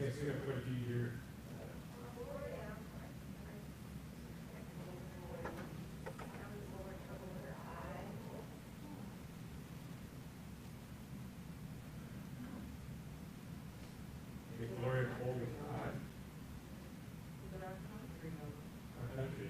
guess we have quite a few here. Glory of holy God. Our country.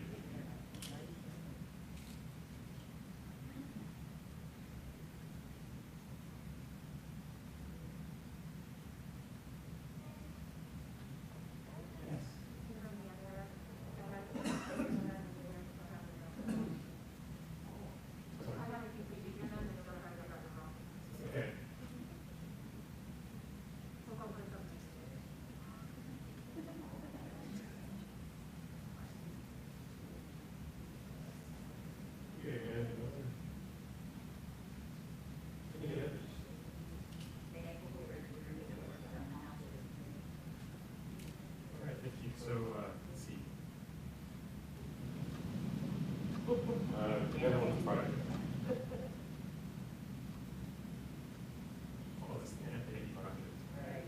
Okay. So, let's see. Everyone's project. Oh, it's an Anthony project. Right.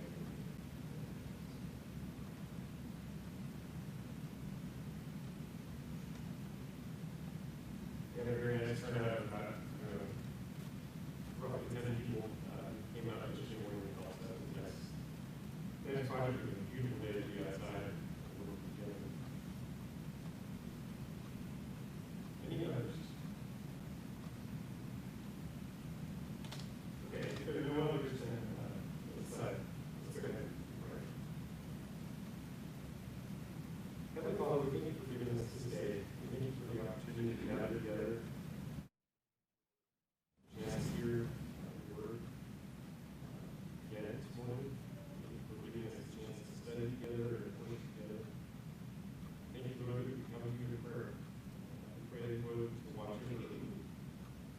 We had a very nice turnout of roughly 10 people came out just in morning and all that. It was nice. Nice project. It was a beautiful day to be outside. Any others? Okay, if there are no others, then let's go ahead. Heavenly Father, we thank you for giving us this day. We thank you for the opportunity to gather together. Chance to hear your word again this morning. Thank you for giving us a chance to study together and work together. Thank you, Lord, that we come to you in prayer. We pray, Lord, to watch your kingdom.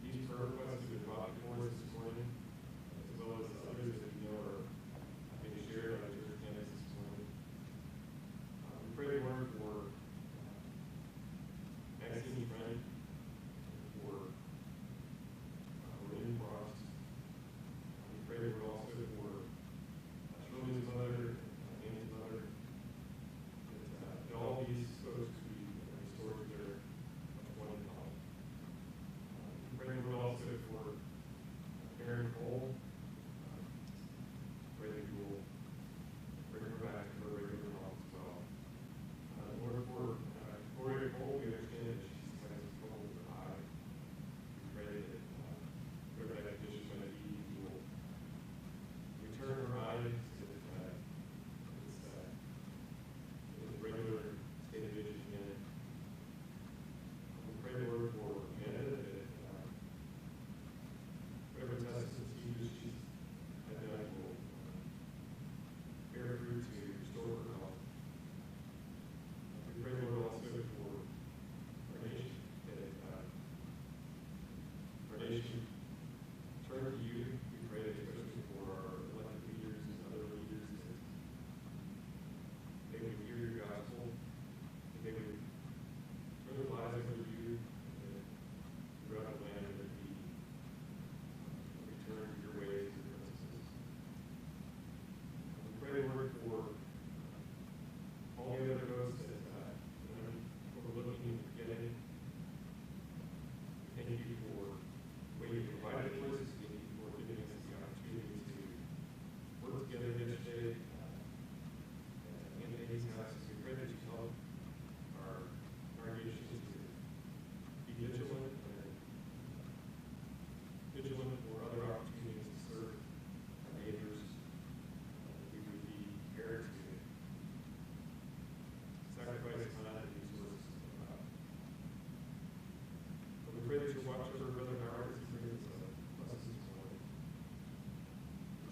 These prayer requests have been brought before us this morning, as well as others that we know are being shared by the church campus this morning. We pray, Lord, for Maxine Friend, for Lynn Frost. We pray, Lord, also for Shirley's mother, Annie's mother, that all these folks be restored to their one health. We pray, Lord, also for Karen Cole. Pray that you will bring her back to her regular health as well. Lord, for Gloria Cole, we understand that she's has a trouble with her eye. We pray that whatever that condition might be, you will return her eye to its regular state of vision again. We pray, Lord, for Amanda, that whatever tests and procedures she's had done will bear fruit to restore her health. We pray, Lord, also for our nation, that our nation turn to you. We pray, especially for our elected leaders and other leaders, that they would hear your gospel, that they would turn their lives over to you, and that throughout the land there would be return to your ways and purposes. We pray, Lord, for all the other folks that we're looking and forgetting. Thank you for the way you provided for us. Thank you for giving us the opportunity to work together yesterday. And these guys, we pray that you help our congregations to be vigilant for other opportunities to serve our neighbors. We would be prepared to sacrifice time and resources. But we pray that you watch over Brother Howard as he brings us this morning.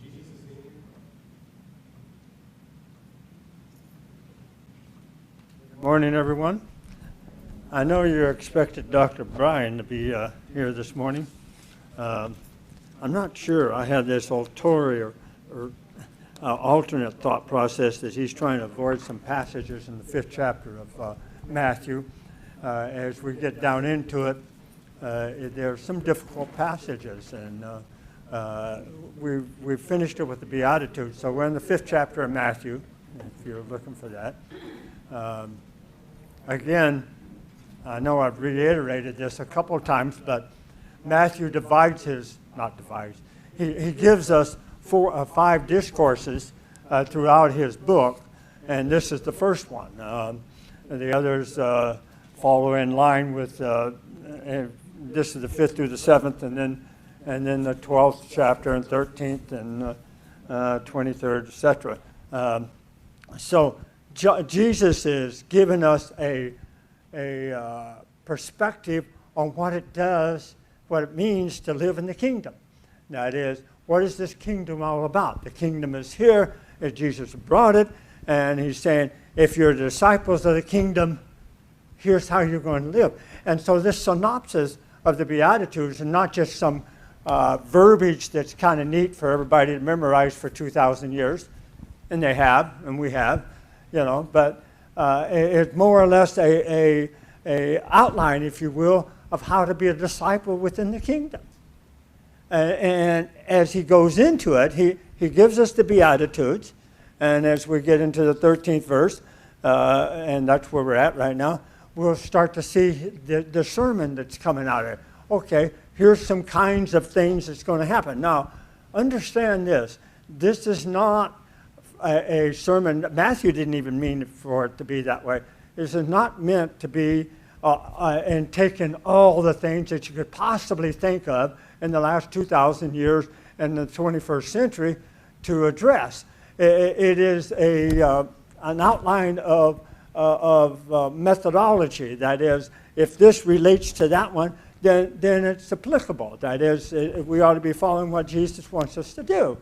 In Jesus' name. Good morning, everyone. I know you expected Dr. Bryan to be here this morning. I'm not sure. I had this ulterior or alternate thought process that he's trying to avoid some passages in the 5th chapter of Matthew. As we get down into it, there are some difficult passages, and we've finished it with the Beatitudes. So we're in the 5th chapter of Matthew, you're looking for that. Again, I know I've reiterated this a couple of times, but Matthew he gives us 5 discourses throughout his book, and this is the first one. The others follow in line with, this is the 5th through the 7th, and then the 12th chapter and 13th and 23rd, etc. So Jesus is giving us a perspective on what it means to live in the kingdom. That is, what is this kingdom all about? The kingdom is here, as Jesus brought it, and he's saying, if you're disciples of the kingdom, here's how you're going to live. And so this synopsis of the Beatitudes, and not just some verbiage that's kind of neat for everybody to memorize for 2,000 years, and they have, and we have, but it's more or less a outline, if you will, of how to be a disciple within the kingdom. And as he goes into it, he gives us the Beatitudes, and as we get into the 13th verse, and that's where we're at right now, we'll start to see the sermon that's coming out of it. Okay, here's some kinds of things that's going to happen. Now, understand this. This is not a sermon. Matthew didn't even mean for it to be that way. This is not meant to be and taking all the things that you could possibly think of in the last 2,000 years and the 21st century to address. It is an outline of methodology. That is, if this relates to that one, then it's applicable. That is, we ought to be following what Jesus wants us to do.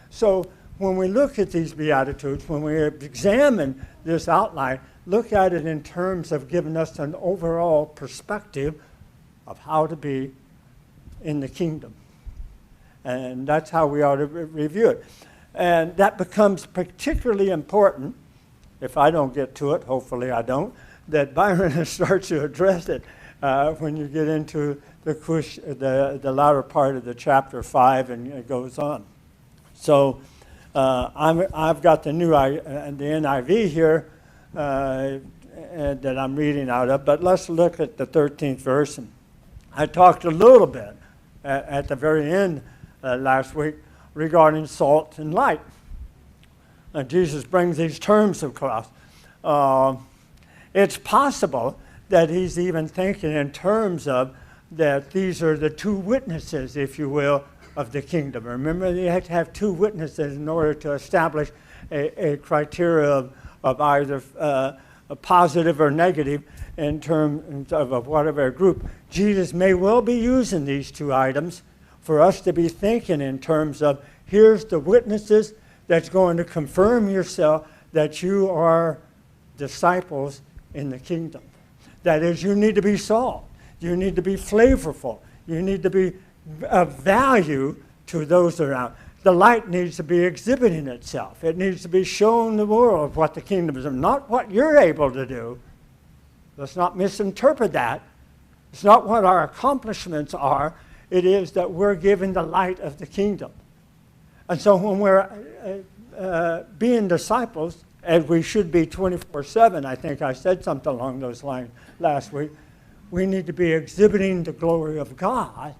So when we look at these Beatitudes, when we examine this outline, look at it in terms of giving us an overall perspective of how to be in the kingdom. And that's how we ought to review it. And that becomes particularly important, if I don't get to it, hopefully I don't, that Byron starts to address it when you get into the latter part of the chapter 5 and it goes on. So I've got the NIV here that I'm reading out of, but let's look at the 13th verse. And I talked a little bit at the very end last week regarding salt and light. Jesus brings these terms across. It's possible that he's even thinking in terms of that these are the 2 witnesses, if you will, of the kingdom. Remember, you have to have 2 witnesses in order to establish a criteria of either a positive or negative in terms of whatever group. Jesus may well be using these 2 items for us to be thinking in terms of, here's the witnesses that's going to confirm yourself that you are disciples in the kingdom. That is, you need to be salt. You need to be flavorful. You need to be of value to those around. The light needs to be exhibiting itself. It needs to be showing the world what the kingdom is, not what you're able to do. Let's not misinterpret that. It's not what our accomplishments are. It is that we're given the light of the kingdom. And so when we're being disciples, as we should be 24/7, I think I said something along those lines last week, we need to be exhibiting the glory of God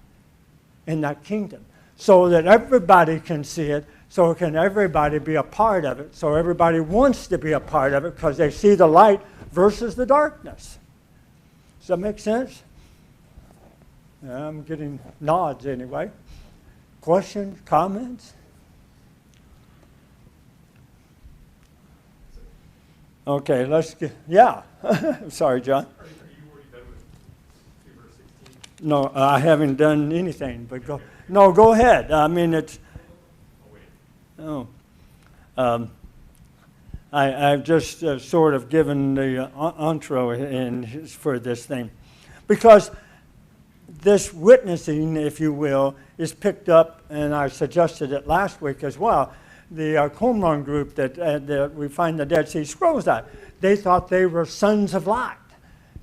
in that kingdom so that everybody can see it, so can everybody be a part of it, so everybody wants to be a part of it because they see the light versus the darkness. Does that make sense? I'm getting nods anyway. Questions, comments? Okay, let's get, yeah. Sorry, John. Are you already done with 2 verse 16? No, I haven't done anything, but go. No, go ahead. I mean, it's. Oh, wait. I've just sort of given the intro for this thing. Because this witnessing, if you will, is picked up, and I suggested it last week as well. The Qumran group that we find the Dead Sea Scrolls at, they thought they were sons of light.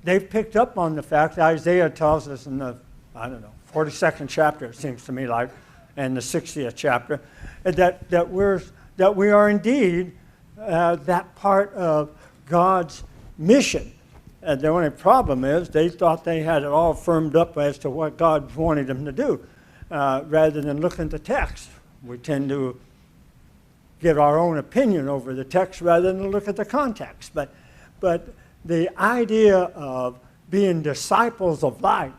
They've picked up on the fact that Isaiah tells us in the, 42nd chapter, it seems to me like, and the 60th chapter, that we are indeed that part of God's mission. The only problem is they thought they had it all firmed up as to what God wanted them to do. Rather than looking at the text, we tend to give our own opinion over the text rather than look at the context. But the idea of being disciples of light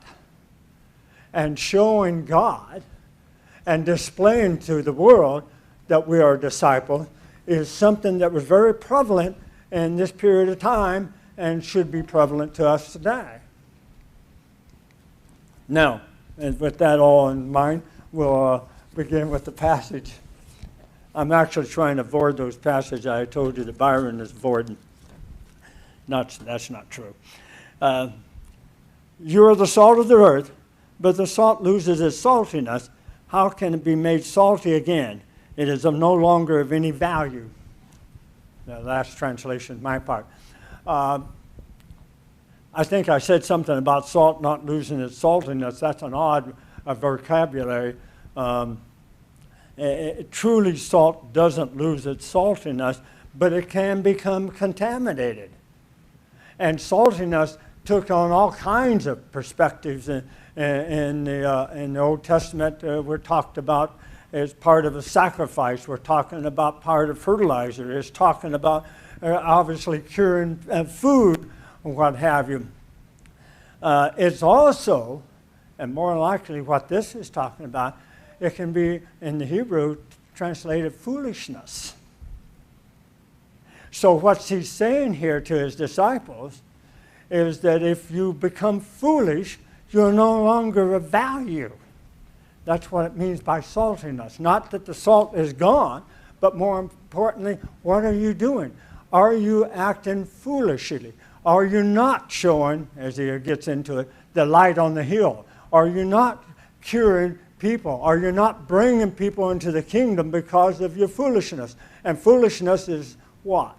and showing God and displaying to the world that we are disciples is something that was very prevalent in this period of time and should be prevalent to us today. Now, and with that all in mind, we'll begin with the passage. I'm actually trying to avoid those passages I told you that Byron is avoiding. That's not true. You are the salt of the earth, but the salt loses its saltiness. How can it be made salty again? It is of no longer of any value. The last translation, my part. I think I said something about salt not losing its saltiness. That's an odd vocabulary. Truly, salt doesn't lose its saltiness, but it can become contaminated. And saltiness took on all kinds of perspectives in the Old Testament. We're talked about as part of a sacrifice. We're talking about part of fertilizer. It's talking about obviously curing food or what have you. It's also, and more likely what this is talking about, it can be in the Hebrew translated foolishness. So what he's saying here to his disciples is that if you become foolish, you're no longer of value. That's what it means by saltiness. Not that the salt is gone, but more importantly, what are you doing? Are you acting foolishly? Are you not showing, as he gets into it, the light on the hill? Are you not curing people? Are you not bringing people into the kingdom because of your foolishness? And foolishness is what?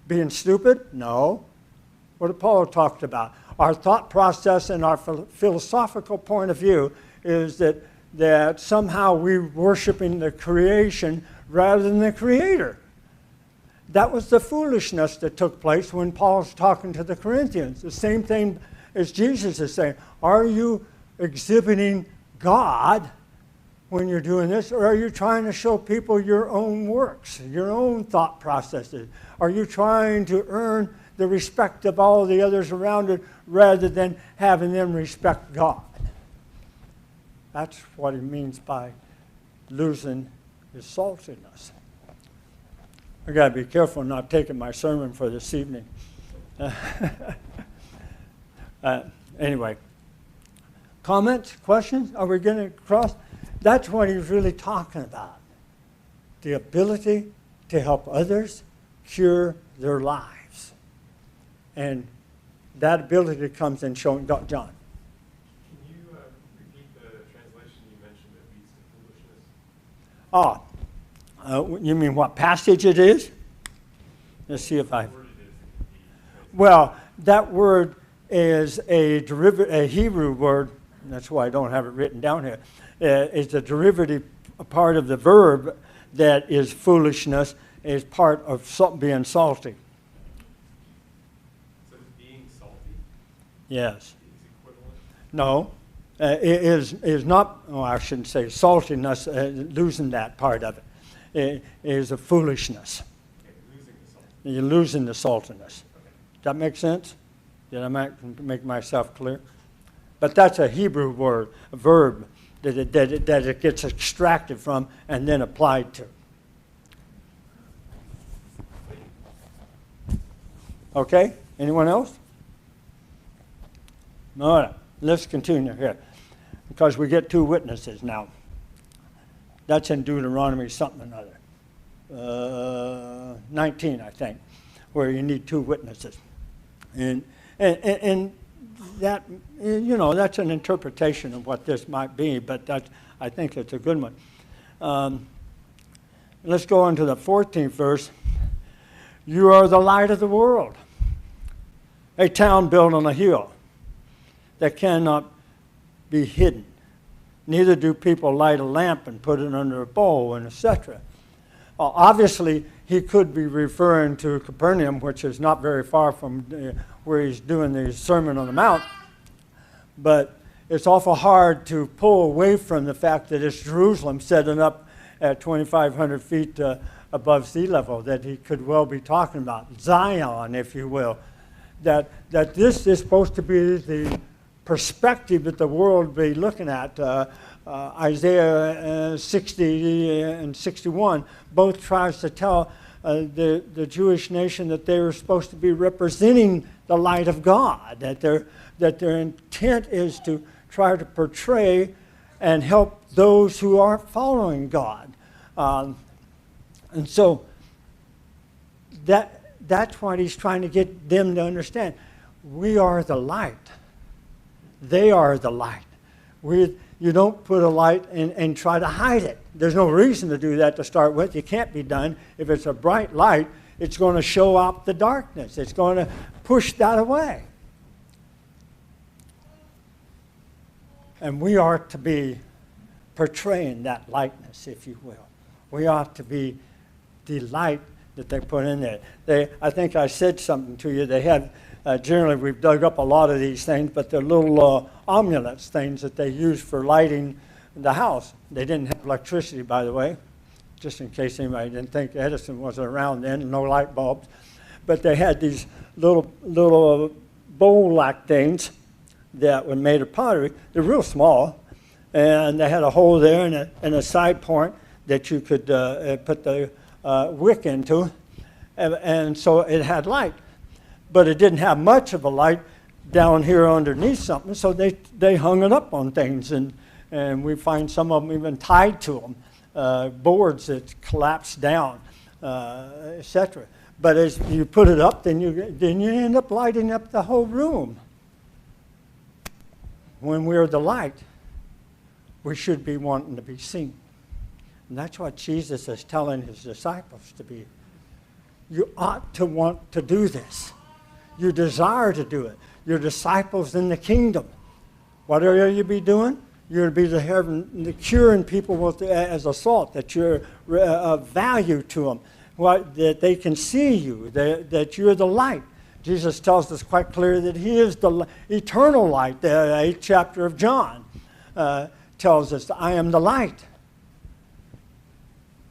Being stupid? No. What Paul talked about. Our thought process and our philosophical point of view is that somehow we're worshiping the creation rather than the Creator. That was the foolishness that took place when Paul's talking to the Corinthians. The same thing as Jesus is saying. Are you exhibiting God when you're doing this, or are you trying to show people your own works, your own thought processes? Are you trying to earn the respect of all the others around it rather than having them respect God? That's what he means by losing his saltiness. I got to be careful not taking my sermon for this evening. Anyway, comments, questions? Are we going to cross? That's what he's really talking about. The ability to help others cure their lives. And that ability comes in showing God. John. Can you repeat the translation you mentioned that leads to foolishness? You mean what passage it is? Let's see if I... Well, that word is a Hebrew word. That's why I don't have it written down here. It's a derivative part of the verb that is foolishness, is part of being salty. So being salty? Yes. Is equivalent? No. It is not, I shouldn't say saltiness, losing that part of it. It is a foolishness. Okay, losing the salt. You're losing the saltiness. Okay. Does that make sense? Did I make myself clear? But that's a Hebrew word, a verb, that it gets extracted from and then applied to. Okay? Anyone else? All right. Let's continue here. Because we get two witnesses now. That's in Deuteronomy something or other. 19, I think, where you need two witnesses. And that, that's an interpretation of what this might be, but I think it's a good one. Let's go on to the 14th verse. You are the light of the world, a town built on a hill that cannot be hidden. Neither do people light a lamp and put it under a bowl, and etc. Obviously, he could be referring to Capernaum, which is not very far from where he's doing the Sermon on the Mount. But it's awful hard to pull away from the fact that it's Jerusalem setting up at 2,500 feet above sea level, that he could well be talking about. Zion, if you will. That this is supposed to be the perspective that the world will be looking at. Isaiah 60 and 61 both tries to tell the Jewish nation that they were supposed to be representing the light of God, that their intent is to try to portray and help those who aren't following God. And so that's what he's trying to get them to understand. We are the light. They are the light. You don't put a light and try to hide it. There's no reason to do that to start with. It can't be done. If it's a bright light, it's going to show up the darkness. It's going to push that away. And we are to be portraying that lightness, if you will. We ought to be the light that they put in there. I think I said something to you. They had, generally we've dug up a lot of these things, but they're little amulets, things that they use for lighting the house. They didn't have electricity, by the way, just in case anybody didn't think Edison wasn't around then, no light bulbs. But they had these little bowl-like things that were made of pottery. They're real small, and they had a hole there and a side point that you could put the wick into, and so it had light. But it didn't have much of a light down here underneath something, so they hung it up on things, and we find some of them even tied to them, boards that collapse down, etc. But as you put it up, then you end up lighting up the whole room. When we're the light, we should be wanting to be seen. And that's what Jesus is telling his disciples to be. You ought to want to do this. You desire to do it. You're disciples in the kingdom. What are you be doing? You're to be the curing people as a salt, that you're of value to them, that they can see you, that you're the light. Jesus tells us quite clearly that he is the eternal light. The 8th chapter of John tells us, I am the light.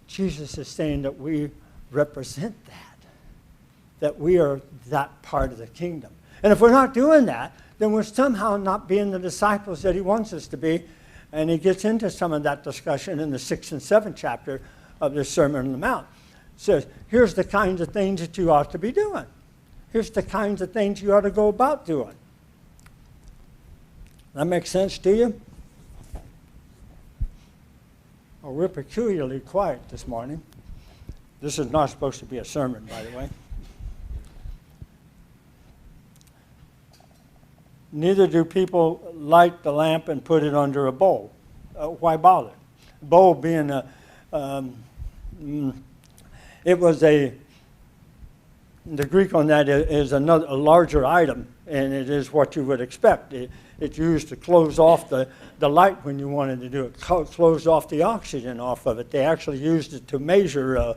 Jesus is saying that we represent that we are that part of the kingdom. And if we're not doing that, then we're somehow not being the disciples that he wants us to be. And he gets into some of that discussion in the 6th and 7th chapter of the Sermon on the Mount. It says, here's the kinds of things that you ought to be doing. Here's the kinds of things you ought to go about doing. That makes sense to you? Well, we're peculiarly quiet this morning. This is not supposed to be a sermon, by the way. Neither do people light the lamp and put it under a bowl. Why bother? Bowl being the Greek on that is a larger item, and it is what you would expect. It's used to close off the light when you wanted to do it, close off the oxygen off of it. They actually used it to measure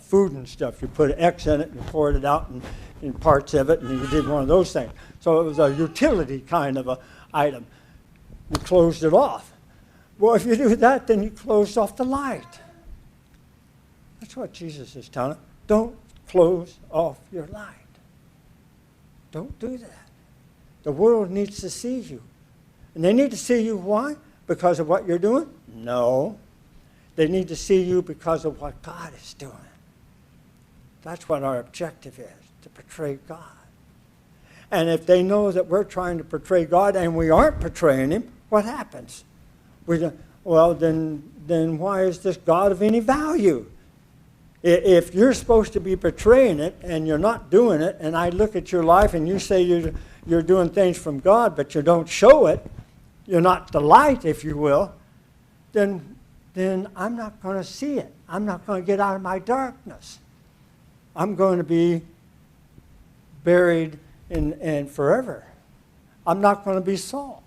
food and stuff. You put X in it and poured it out in parts of it, and you did one of those things. So it was a utility kind of a item. You closed it off. Well, if you do that, then you closed off the light. That's what Jesus is telling us. Don't close off your light. Don't do that. The world needs to see you. And they need to see you, why? Because of what you're doing? No. They need to see you because of what God is doing. That's what our objective is, to portray God. And if they know that we're trying to portray God and we aren't portraying him, what happens? Well, then why is this God of any value? If you're supposed to be portraying it and you're not doing it, and I look at your life and you say you're doing things from God, but you don't show it, you're not the light, if you will, then I'm not going to see it. I'm not going to get out of my darkness. I'm going to be buried in forever. I'm not going to be salt.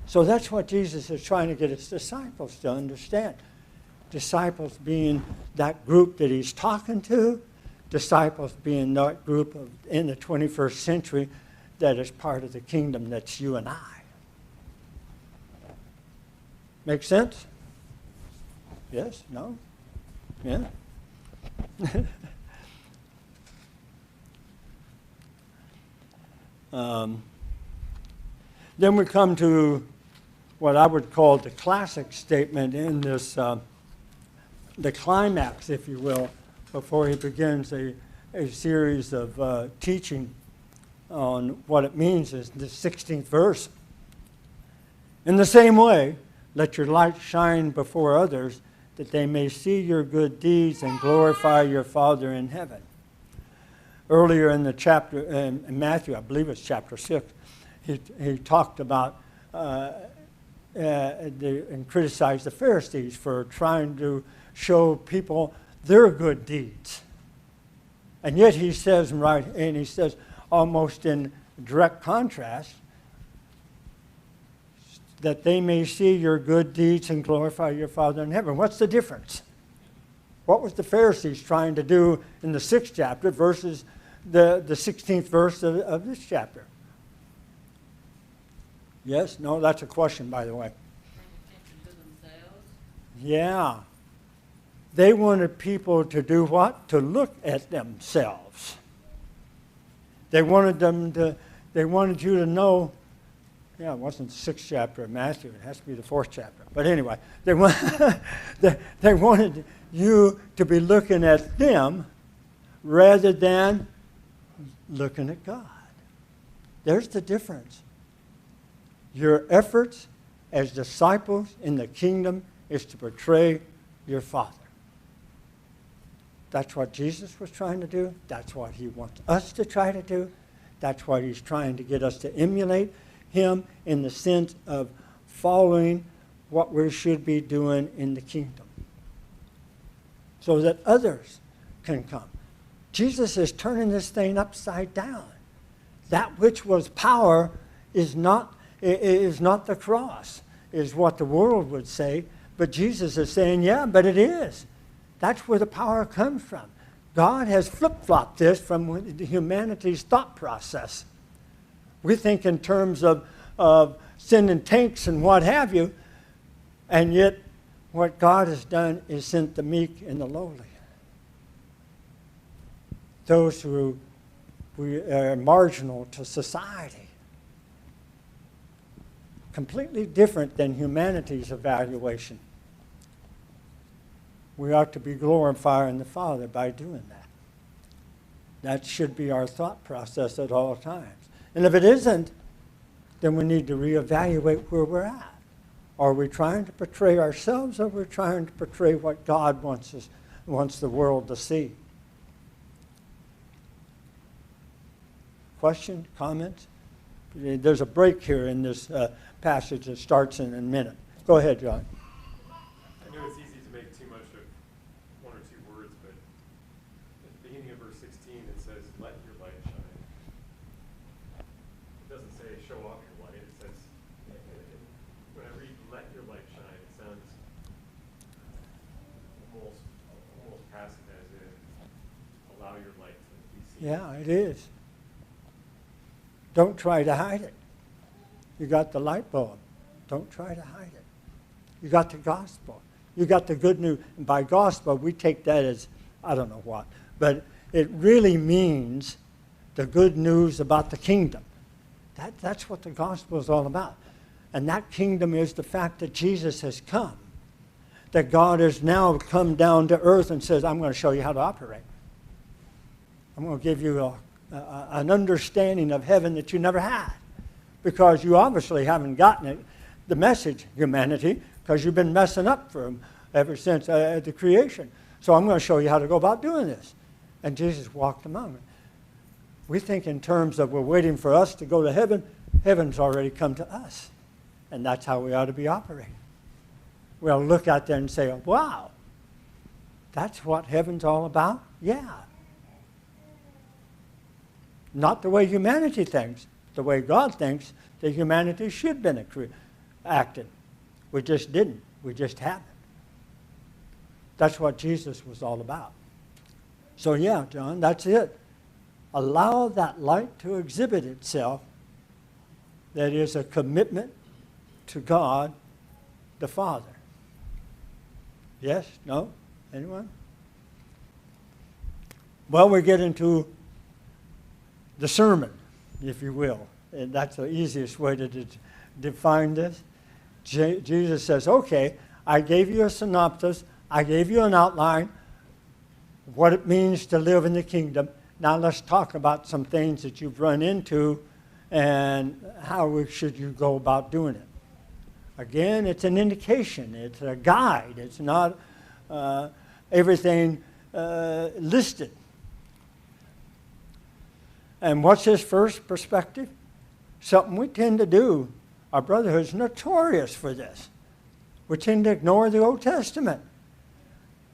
So that's what Jesus is trying to get his disciples to understand. Disciples being that group that he's talking to, disciples being that group in the 21st century that is part of the kingdom that's you and I. Make sense? Yes? No? Yeah? Then we come to what I would call the classic statement in this, the climax, if you will, before he begins a series of teaching on what it means is the 16th verse. In the same way, let your light shine before others, that they may see your good deeds and glorify your Father in heaven. Earlier in the chapter, in Matthew, I believe it's chapter 6, he talked about and criticized the Pharisees for trying to show people their good deeds. And yet he says, and he says almost in direct contrast, that they may see your good deeds and glorify your Father in heaven. What's the difference? What was the Pharisees trying to do in the 6th chapter versus the 16th verse of this chapter? Yes? No? That's a question, by the way. Yeah. They wanted people to do what? To look at themselves. They wanted you to know. Yeah, it wasn't the 6th chapter of Matthew. It has to be the 4th chapter. But anyway, they wanted you to be looking at them rather than looking at God. There's the difference. Your efforts as disciples in the kingdom is to portray your Father. That's what Jesus was trying to do. That's what he wants us to try to do. That's what he's trying to get us to emulate him in the sense of following what we should be doing in the kingdom so that others can come. Jesus is turning this thing upside down. That which was power is not the cross, is what the world would say, but Jesus is saying, yeah, but it is. That's where the power comes from. God has flip-flopped this from humanity's thought process. We think in terms of sending tanks and what have you, and yet what God has done is sent the meek and the lowly. Those who are marginal to society. Completely different than humanity's evaluation. We ought to be glorifying the Father by doing that. That should be our thought process at all times. And if it isn't, then we need to reevaluate where we're at. Are we trying to portray ourselves, or are we trying to portray what God wants the world to see? Question, comments? There's a break here in this passage that starts in a minute. Go ahead, John. I know it's easy to make too much of one or two words, but at the beginning of verse 16 it says, let your light shine. It doesn't say show off your light. It says, when I read let your light shine, it sounds almost passive, as in allow your light to be seen. Yeah, it is. Don't try to hide it. You got the light bulb. Don't try to hide it. You got the gospel. You got the good news. And by gospel, we take that as, I don't know what, but it really means the good news about the kingdom. That's what the gospel is all about. And that kingdom is the fact that Jesus has come. That God has now come down to earth and says, I'm going to show you how to operate. I'm going to give you an understanding of heaven that you never had, because you obviously haven't gotten it, the message, humanity, because you've been messing up for him ever since the creation. So I'm going to show you how to go about doing this. And Jesus walked among them. We think in terms of we're waiting for us to go to heaven. Heaven's already come to us. And that's how we ought to be operating. We'll look out there and say, wow, that's what heaven's all about? Yeah. Not the way humanity thinks, the way God thinks that humanity should have been acted. We just didn't. We just haven't. That's what Jesus was all about. So yeah, John, that's it. Allow that light to exhibit itself. That is a commitment to God the Father. Yes? No? Anyone? Well, we get into the sermon, if you will. And that's the easiest way to define this. Jesus says, okay, I gave you a synopsis. I gave you an outline, what it means to live in the kingdom. Now let's talk about some things that you've run into and how should you go about doing it. Again, it's an indication. It's a guide. It's not everything listed. And what's his first perspective? Something we tend to do. Our brotherhood is notorious for this. We tend to ignore the Old Testament.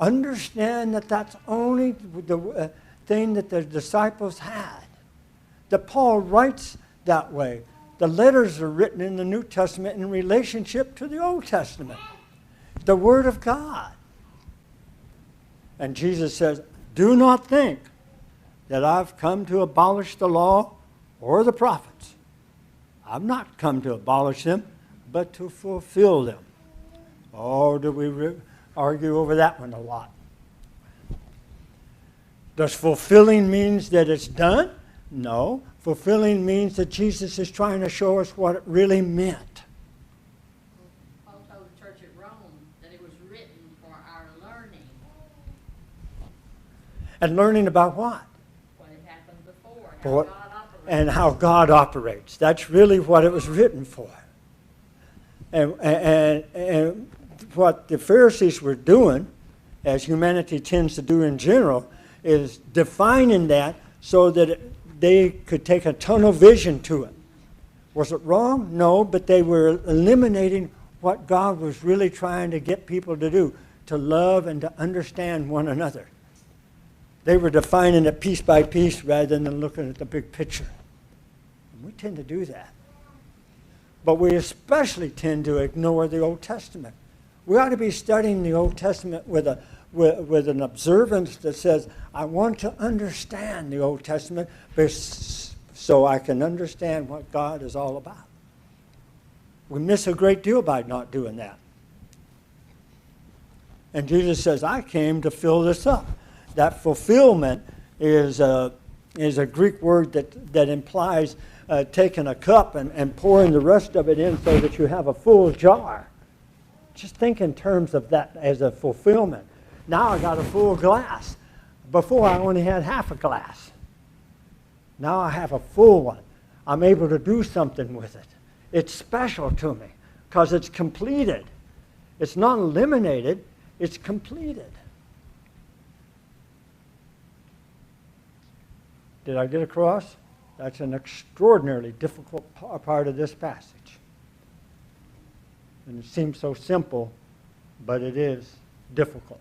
Understand that that's only the thing that the disciples had. That Paul writes that way. The letters are written in the New Testament in relationship to the Old Testament. The Word of God. And Jesus says, do not think that I've come to abolish the law or the prophets. I've not come to abolish them, but to fulfill them. Oh, do we argue over that one a lot? Does fulfilling means that it's done? No. Fulfilling means that Jesus is trying to show us what it really meant. Paul told the church at Rome that it was written for our learning. And learning about what? What had happened before, For- how God operates. And how God operates. That's really what it was written for. And what the Pharisees were doing, as humanity tends to do in general, is defining that so that they could take a tunnel vision to it. Was it wrong? No, but they were eliminating what God was really trying to get people to do, to love and to understand one another. They were defining it piece by piece rather than looking at the big picture. And we tend to do that. But we especially tend to ignore the Old Testament. We ought to be studying the Old Testament with an observance that says, I want to understand the Old Testament so I can understand what God is all about. We miss a great deal by not doing that. And Jesus says, I came to fill this up. That fulfillment is a Greek word that implies taking a cup and pouring the rest of it in so that you have a full jar. Just think in terms of that as a fulfillment. Now I got a full glass. Before I only had half a glass. Now I have a full one. I'm able to do something with it. It's special to me because it's completed. It's not eliminated, it's completed. Did I get across? That's an extraordinarily difficult part of this passage. And it seems so simple, but it is difficult.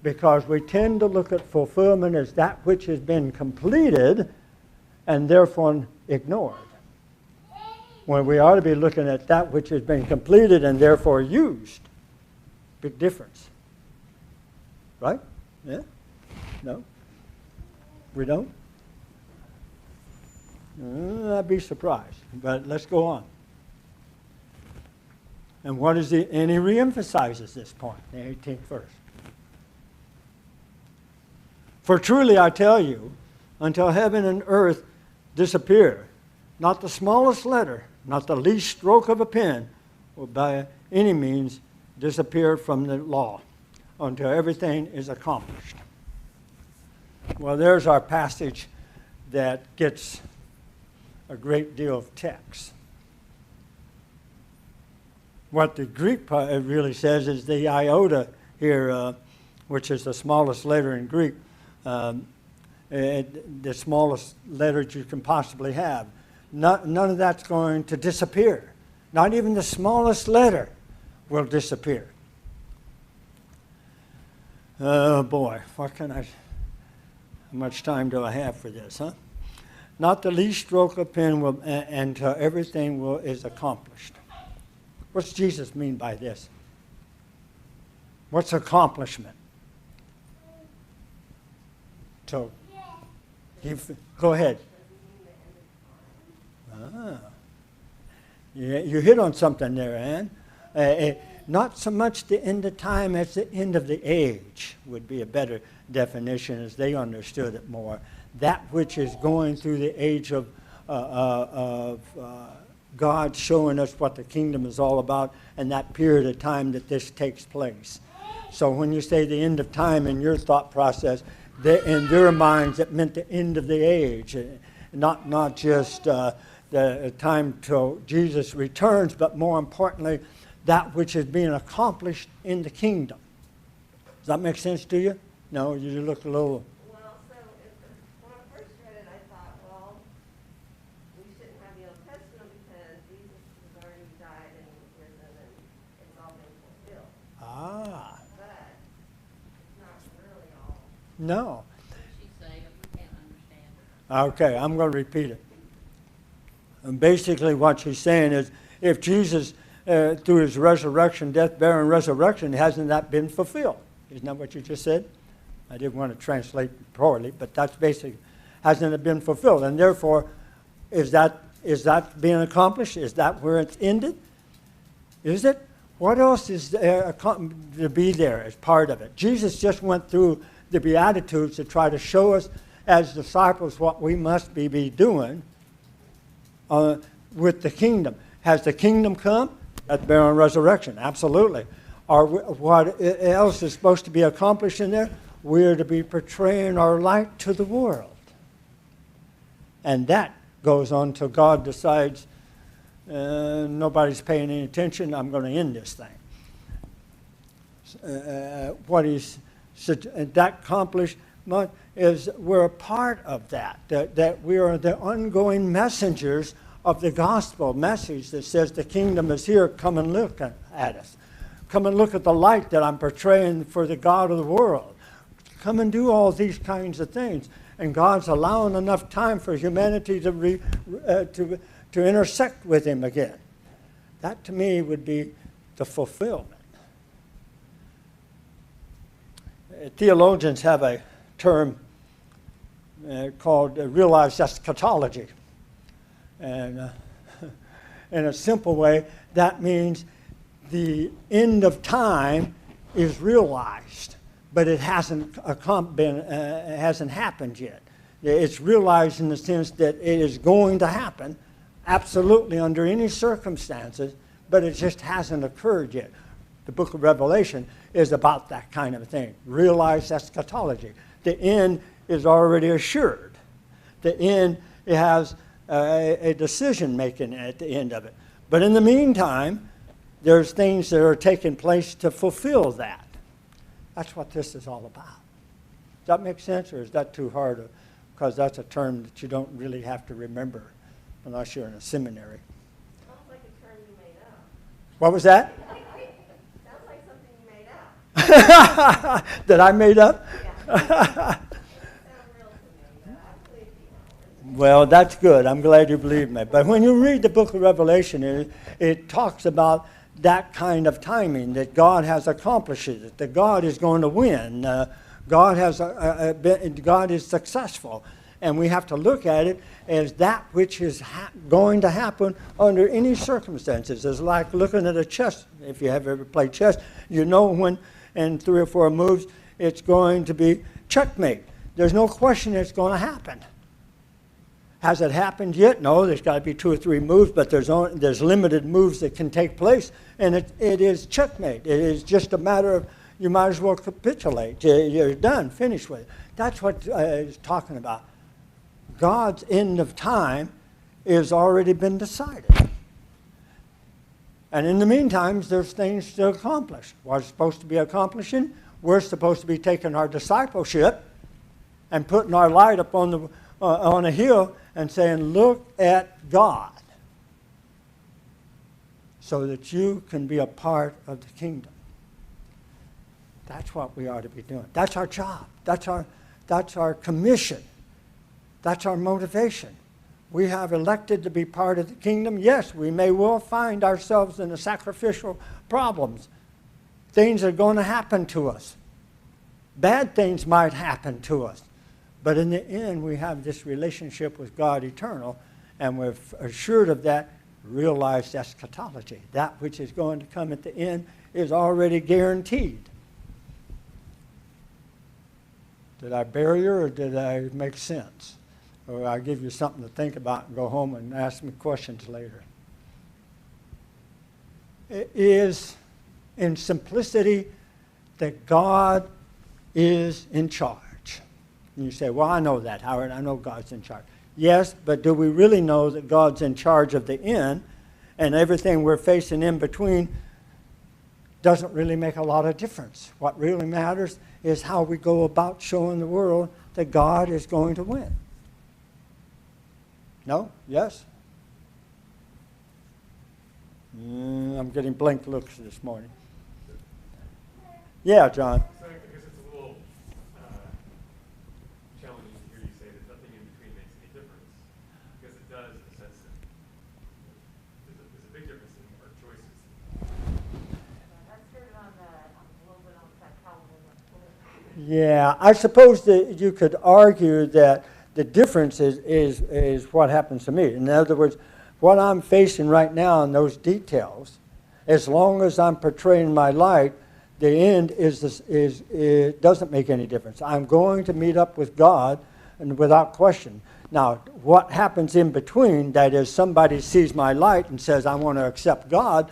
Because we tend to look at fulfillment as that which has been completed and therefore ignored. When we ought to be looking at that which has been completed and therefore used. Big difference. Right? Yeah? No? We don't? I'd be surprised. But let's go on. And what is the, and he reemphasizes this point, the 18th verse. For truly I tell you, until heaven and earth disappear, not the smallest letter, not the least stroke of a pen will by any means disappear from the law until everything is accomplished. Well, there's our passage that gets a great deal of text. What the Greek part really says is the iota here, which is the smallest letter in Greek, the smallest letters you can possibly have. None of that's going to disappear. Not even the smallest letter will disappear. Oh boy, how much time do I have for this, huh? Not the least stroke of pen will, until everything is accomplished. What's Jesus mean by this? What's accomplishment? So, go ahead. You hit on something there, Ann. Not so much the end of time as the end of the age would be a better definition as they understood it more. That which is going through the age of God showing us what the kingdom is all about and that period of time that this takes place. So when you say the end of time in your thought process, in their minds it meant the end of the age, not just the time till Jesus returns, but more importantly, that which is being accomplished in the kingdom. Does that make sense to you? No, you look a little... Well, so when I first read it, I thought, well, we shouldn't have the Old Testament because Jesus has already died and risen and it's all been fulfilled. Ah. But it's not really all. No. She say it, we can't understand it. Okay, I'm going to repeat it. And basically what she's saying is, if Jesus, through his resurrection, death, burial, and resurrection, hasn't that been fulfilled? Isn't that what you just said? I didn't want to translate poorly, but that's basically, hasn't it been fulfilled? And therefore, is that being accomplished? Is that where it's ended? Is it? What else is there to be there as part of it? Jesus just went through the Beatitudes to try to show us as disciples what we must be doing with the kingdom. Has the kingdom come? At burial and resurrection, absolutely. What else is supposed to be accomplished in there? We're to be portraying our light to the world. And that goes on till God decides, nobody's paying any attention, I'm going to end this thing. That accomplishment is we're a part of that we are the ongoing messengers of the gospel message that says the kingdom is here, come and look at us. Come and look at the light that I'm portraying for the God of the world. Come and do all these kinds of things. And God's allowing enough time for humanity to intersect with him again. That to me would be the fulfillment. Theologians have a term called realized eschatology. And in a simple way, that means the end of time is realized, but it hasn't happened yet. It's realized in the sense that it is going to happen, absolutely under any circumstances, but it just hasn't occurred yet. The book of Revelation is about that kind of thing, realized eschatology. The end is already assured. The end has a decision-making at the end of it. But in the meantime, there's things that are taking place to fulfill that. That's what this is all about. Does that make sense, or is that too hard? Because that's a term that you don't really have to remember unless you're in a seminary. Sounds like a term you made up. What was that? Sounds like something you made up. That I made up? Yeah. Well, that's good. I'm glad you believe me. But when you read the book of Revelation, it talks about that kind of timing, that God has accomplished it, that God is going to win. God is successful. And we have to look at it as that which is going to happen under any circumstances. It's like looking at a chess. If you have ever played chess, you know when in 3 or 4 moves it's going to be checkmate. There's no question it's going to happen. Has it happened yet? No, there's got to be 2 or 3 moves, but there's limited moves that can take place, and it is checkmate. It is just a matter of you might as well capitulate. You're done, finished with it. That's what it's talking about. God's end of time has already been decided. And in the meantime, there's things to accomplish. What's supposed to be accomplishing? We're supposed to be taking our discipleship and putting our light up on a hill and saying, look at God, so that you can be a part of the kingdom. That's what we ought to be doing. That's our job. That's our commission. That's our motivation. We have elected to be part of the kingdom. Yes, we may well find ourselves in the sacrificial problems. Things are going to happen to us. Bad things might happen to us. But in the end, we have this relationship with God eternal, and we're assured of that realized eschatology. That which is going to come at the end is already guaranteed. Did I bury you, or did I make sense? Or I give you something to think about and go home and ask me questions later? It is, in simplicity, that God is in charge. And you say, well, I know that, Howard. I know God's in charge. Yes, but do we really know that God's in charge of the end, and everything we're facing in between doesn't really make a lot of difference? What really matters is how we go about showing the world that God is going to win. No? Yes? I'm getting blank looks this morning. Yeah, John. So I guess it's a little challenging to hear you say that nothing in between makes any difference, because it does in the sense that there's a big difference in our choices. That's sort of on a little bit on psychology. Yeah, I suppose that you could argue that the difference is what happens to me. In other words, what I'm facing right now in those details, as long as I'm portraying my light, the end it doesn't make any difference. I'm going to meet up with God, and without question. Now, what happens in between, that is, somebody sees my light and says, I want to accept God,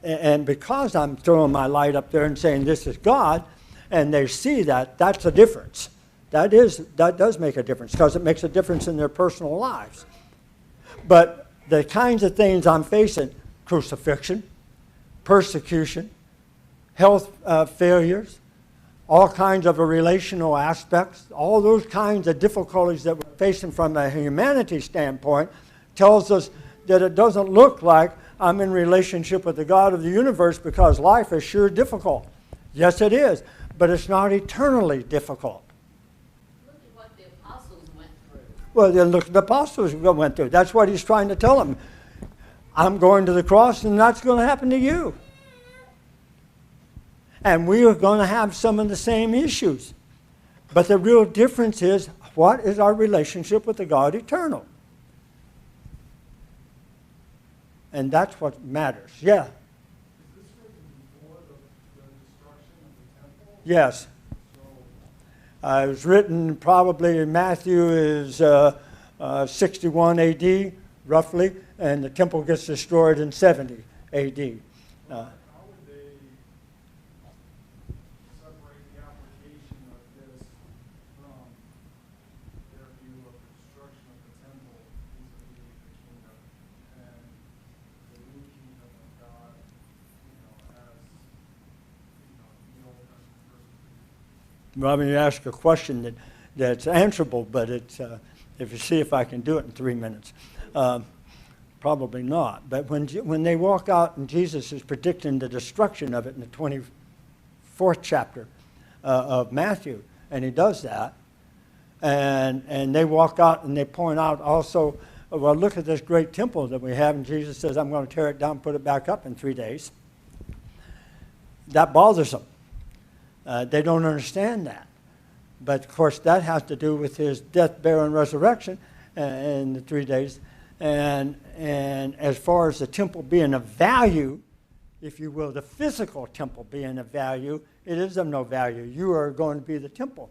and because I'm throwing my light up there and saying this is God, and they see that, that's a difference. That does make a difference, because it makes a difference in their personal lives. But the kinds of things I'm facing, crucifixion, persecution, health failures, all kinds of relational aspects, all those kinds of difficulties that we're facing from a humanity standpoint, tells us that it doesn't look like I'm in relationship with the God of the universe, because life is sure difficult. Yes, it is, but it's not eternally difficult. Look at what the apostles went through. Well, then look, the apostles went through. That's what he's trying to tell them. I'm going to the cross, and that's going to happen to you. And we are going to have some of the same issues. But the real difference is, what is our relationship with the God eternal? And that's what matters. Yeah. Is this written before the destruction of the temple? Yes. It was written probably, Matthew is 61 AD, roughly, and the temple gets destroyed in 70 AD. How would they separate the application of this from their view of the destruction of the temple vis-a-vis the kingdom and the new kingdom of God, as the Old Testament versus Well, I mean, you ask a question that's answerable, but it's, if you see if I can do it in 3 minutes. Probably not. But when they walk out and Jesus is predicting the destruction of it in the 24th chapter of Matthew, and he does that, and they walk out and they point out also, well, look at this great temple that we have, and Jesus says, I'm going to tear it down and put it back up in 3 days. That bothers them. They don't understand that. But, of course, that has to do with his death, burial, and resurrection in the 3 days. And as far as the temple being of value, if you will, the physical temple being of value, it is of no value. You are going to be the temple.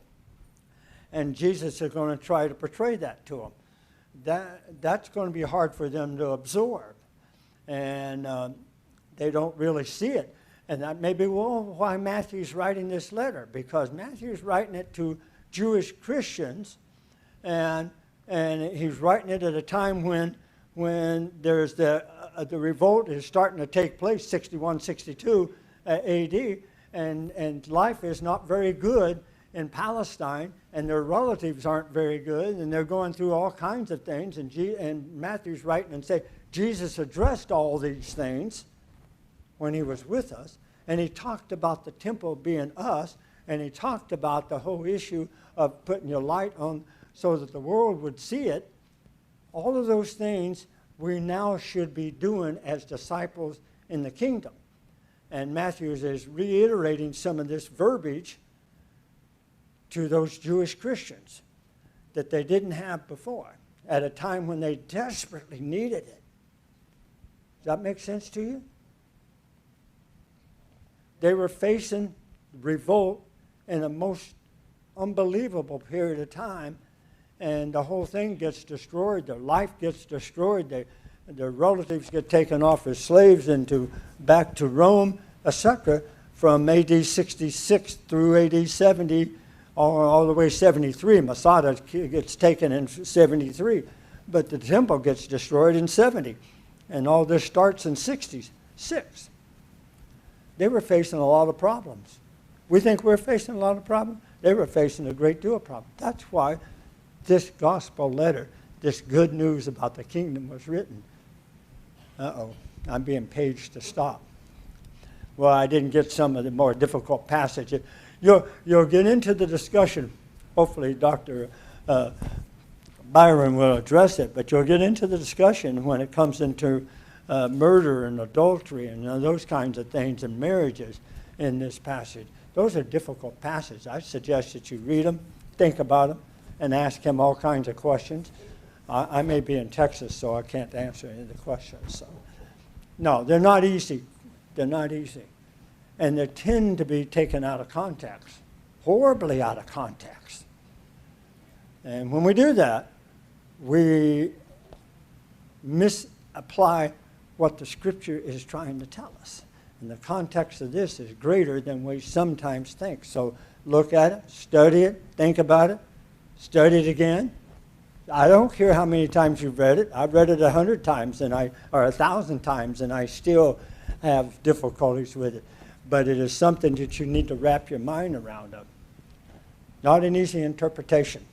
And Jesus is going to try to portray that to them. That's going to be hard for them to absorb. And they don't really see it. And that may be why Matthew's writing this letter, because Matthew's writing it to Jewish Christians, and he's writing it at a time when there's the revolt is starting to take place, 61, 62 AD, and life is not very good in Palestine, and their relatives aren't very good, and they're going through all kinds of things, and Matthew's writing and saying, Jesus addressed all these things when he was with us, and he talked about the temple being us, and he talked about the whole issue of putting your light on so that the world would see it. All of those things we now should be doing as disciples in the kingdom. And Matthew is reiterating some of this verbiage to those Jewish Christians. that they didn't have before at a time when they desperately needed it. Does that make sense to you? They were facing revolt in a most unbelievable period of time, and the whole thing gets destroyed. Their life gets destroyed. Their relatives get taken off as slaves back to Rome, etc., from AD 66 through AD 70, all the way 73. Masada gets taken in 73, but the temple gets destroyed in 70, and all this starts in 66. They were facing a lot of problems. We think we're facing a lot of problems. They were facing a great deal of problems. That's why this gospel letter, this good news about the kingdom was written. Uh-oh, I'm being paged to stop. Well, I didn't get some of the more difficult passages. You'll get into the discussion. Hopefully, Dr. Byron will address it, but you'll get into the discussion when it comes into murder and adultery and those kinds of things and marriages in this passage. Those are difficult passages. I suggest that you read them, think about them, and ask him all kinds of questions. I may be in Texas, so I can't answer any of the questions. So. No, they're not easy. They're not easy. And they tend to be taken out of context, horribly out of context. And when we do that, we misapply what the Scripture is trying to tell us. And the context of this is greater than we sometimes think. So look at it, study it, think about it, study it again. I don't care how many times you've read it. I've read it 100 times or 1,000 times, and I still have difficulties with it. But it is something that you need to wrap your mind around of. Not an easy interpretation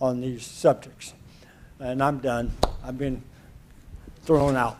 on these subjects. And I'm done. I've been thrown out.